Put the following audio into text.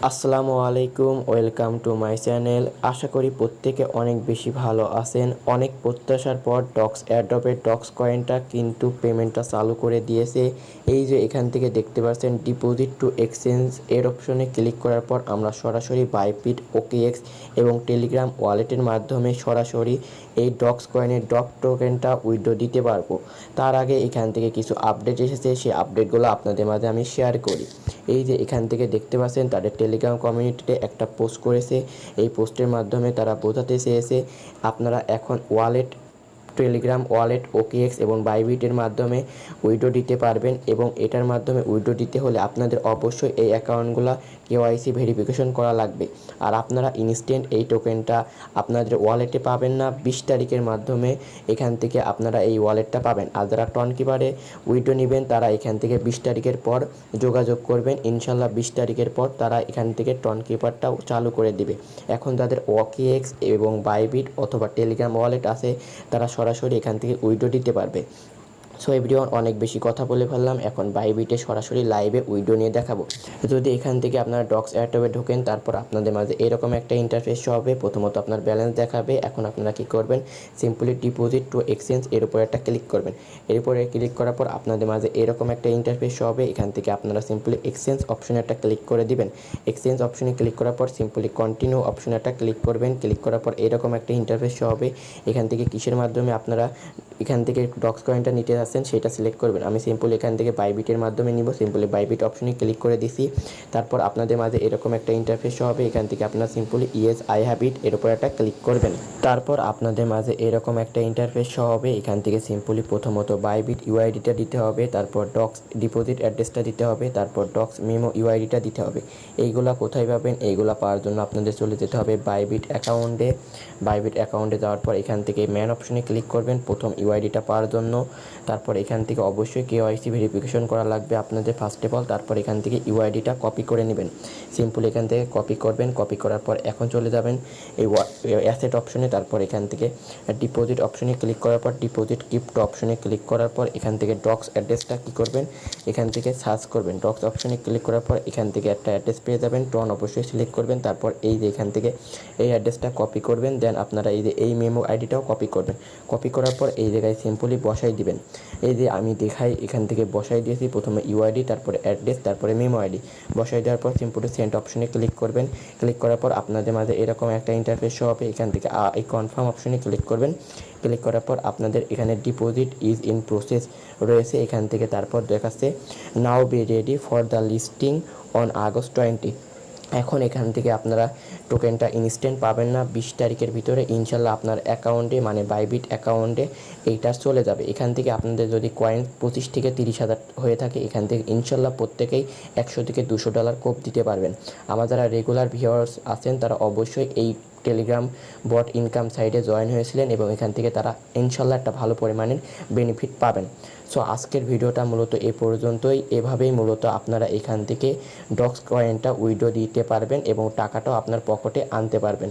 আসসালামু আলাইকুম, welcome to my channel. আশা করি প্রত্যেকে অনেক বেশি ভালো আছেন। অনেক প্রত্যাশার পর ডক্স এয়ারড্রপের ডক্স কয়েনটা কিন্তু পেমেন্টটা চালু করে দিয়েছে। এই যে এখান থেকে দেখতে পাচ্ছেন ডিপোজিট টু এক্সচেঞ্জ এর অপশনে ক্লিক করার পর আমরা সরাসরি বাইবিট, ওকেএক্স এবং টেলিগ্রাম ওয়ালেটের মাধ্যমে সরাসরি এই ডক্স কয়েনের ডক টোকেনটা উইথড্র দিতে পারবো। তার আগে এখান থেকে কিছু আপডেট এসেছে, সেই আপডেটগুলো আপনাদের মাঝে আমি শেয়ার করি। এই যে এখান থেকে দেখতে পাচ্ছেন তাদের টেলিগ্রাম কমিউনিটিতে একটা পোস্ট করেছে। এই পোস্টের মাধ্যমে তারা বোঝাতে চেয়েছে আপনারা এখন টেলিগ্রাম ওয়ালেট, ওকেএক্স এবং বাইবিটের মাধ্যমে উইথড্র দিতে পারবেন এবং এটার মাধ্যমে উইথড্র দিতে হলে আপনাদের অবশ্যই এই অ্যাকাউন্টগুলো কেওয়াইসি ভেরিফিকেশন করা লাগবে। আর আপনারা ইনস্ট্যান্ট এই টোকেনটা আপনাদের ওয়ালেটে পাবেন না, 20 তারিখের মাধ্যমে এখান থেকে আপনারা এই ওয়ালেটটা পাবেন। আর যারা টনকিপারে উইথড্র নেবেন তারা এখান থেকে 20 তারিখের পর যোগাযোগ করবেন। ইনশাল্লাহ 20 তারিখের পর তারা এখান থেকে টনকিপারটাও চালু করে দিবে। এখন যাদের ওকেএক্স এবং বাইবিট অথবা টেলিগ্রাম ওয়ালেট আছে তারা সরাসরি এখান থেকে উইথড্র দিতে পারবে। সো এভরিওয়ান, অনেক বেশি কথা বলে ফেললাম। এখন বাইবিটে সরাসরি লাইভে উইথড্র নিয়ে দেখাবো। যদি এখান থেকে আপনারা ডক্স এয়ারড্রপে ঢোকেন, তারপর আপনাদের মাঝে এরকম একটা ইন্টারফেস হবে। প্রথমত আপনার ব্যালেন্স দেখাবে। এখন আপনারা কী করবেন, সিম্পলি ডিপোজিট টু এক্সচেঞ্জ এর উপরে একটা ক্লিক করবেন। এর উপরে ক্লিক করার পর আপনাদের মাঝে এরকম একটা ইন্টারফেস হবে। এখান থেকে আপনারা সিম্পলি এক্সচেঞ্জ অপশনে একটা ক্লিক করে দিবেন। এক্সচেঞ্জ অপশনে ক্লিক করার পর সিম্পলি কন্টিনিউ অপশনে একটা ক্লিক করবেন। ক্লিক করার পর এরকম একটা ইন্টারফেস হবে। এখান থেকে কিসের মাধ্যমে আপনারা এখান থেকে ডক্স কয়েনটা নিতে যাচ্ছেন সেটা সিলেক্ট করবেন। আমি সিম্পলি এখান থেকে বাইবিটের মাধ্যমে নিব। সিম্পলি বাইবিট অপশনে ক্লিক করে দিছি। তারপর আপনাদের মাঝে এরকম একটা ইন্টারফেস হবে। এখান থেকে আপনারা simply yes I have it এর উপর একটা ক্লিক করবেন। তারপর আপনাদের মাঝে এরকম একটা ইন্টারফেস হবে। এখান থেকে সিম্পলি প্রথমত বাইবিট ইউআইডিটা দিতে হবে, তারপর ডক্স ডিপোজিট অ্যাড্রেসটা দিতে হবে, তারপর ডক্স মেমো ইউআইডিটা দিতে হবে। এইগুলা কোথায় পাবেন? এইগুলা পাওয়ার জন্য আপনাদের চলে যেতে হবে বাইবিট অ্যাকাউন্টে। বাইবিট অ্যাকাউন্টে যাওয়ার পর এখান থেকে ম্যান অপশনে ক্লিক করবেন প্রথম ইউআইডিটা পাওয়ার জন্য। তারপর এখান থেকে অবশ্যই কেওয়াইসি ভেরিফিকেশন করা লাগবে আপনাদের ফার্স্ট অফ অল। তারপর এখান থেকে ইউআইডিটা কপি করে নেবেন। সিম্পল এখান থেকে কপি করবেন। কপি করার পর এখন চলে যাবেন এই অ্যাসেট অপশনে। তারপর এখান থেকে ডিপোজিট অপশনে ক্লিক করার পর ডিপোজিট ক্রিপ্টো অপশনে ক্লিক করার পর এখান থেকে ডক্স অ্যাড্রেসটা কী করবেন, এখান থেকে সার্চ করবেন। ডক্স অপশনে ক্লিক করার পর এখান থেকে একটা অ্যাড্রেস পেয়ে যাবেন। টন অবশ্যই সিলেক্ট করবেন। তারপর এই যে এখান থেকে এই অ্যাড্রেসটা কপি করবেন। দেন আপনারা এই যে এই মেমো আইডিটাও কপি করবেন। কপি করার পর এই জায়গায় সিম্পলি বসাই দিবেন। এই যে আমি দেখাই এখান থেকে বসাই দিয়েছি প্রথমে ইউআইডি, তারপরে অ্যাড্রেস, তারপরে মেমো আইডি। বসাই দেওয়ার পর সিম্পলি সেন্ড অপশনে ক্লিক করবেন। ক্লিক করার পর আপনাদের মাঝে এরকম একটা ইন্টারফেস হবে। এখান থেকে এই কনফার্ম অপশনে ক্লিক করবেন। ক্লিক করার পর আপনাদের এখানে ডিপোজিট ইজ ইন প্রসেস রয়েছে। এখান থেকে তারপর দেখাচ্ছে now be ready for the listing on August 20। এখন এখান থেকে আপনারা টোকেনটা ইনস্ট্যান্ট পাবেন না, 20 তারিখের ভিতরে ইনশাল্লাহ আপনার অ্যাকাউন্টে মানে বাইবিট অ্যাকাউন্টে এইটা চলে যাবে। এখান থেকে আপনাদের যদি কয়েন 25 থেকে 30,000 হয়ে থাকে এখান থেকে ইনশাল্লাহ প্রত্যেকেই 100 থেকে $200 কোপ দিতে পারবেন। আমার যারা রেগুলার ভিউয়ার্স আছেন তারা অবশ্যই এই টেলিগ্রাম বট ইনকাম সাইটে জয়েন হয়েছিলেন এবং এখান থেকে তারা ইনশাল্লাহ একটা ভালো পরিমাণের বেনিফিট পাবেন। সো আজকের ভিডিওটা মূলত এ পর্যন্তই। এভাবেই মূলত আপনারা এখান থেকে ডক্স কয়েনটা উইথড্র দিতে পারবেন এবং টাকাটাও আপনার পকেটে আনতে পারবেন।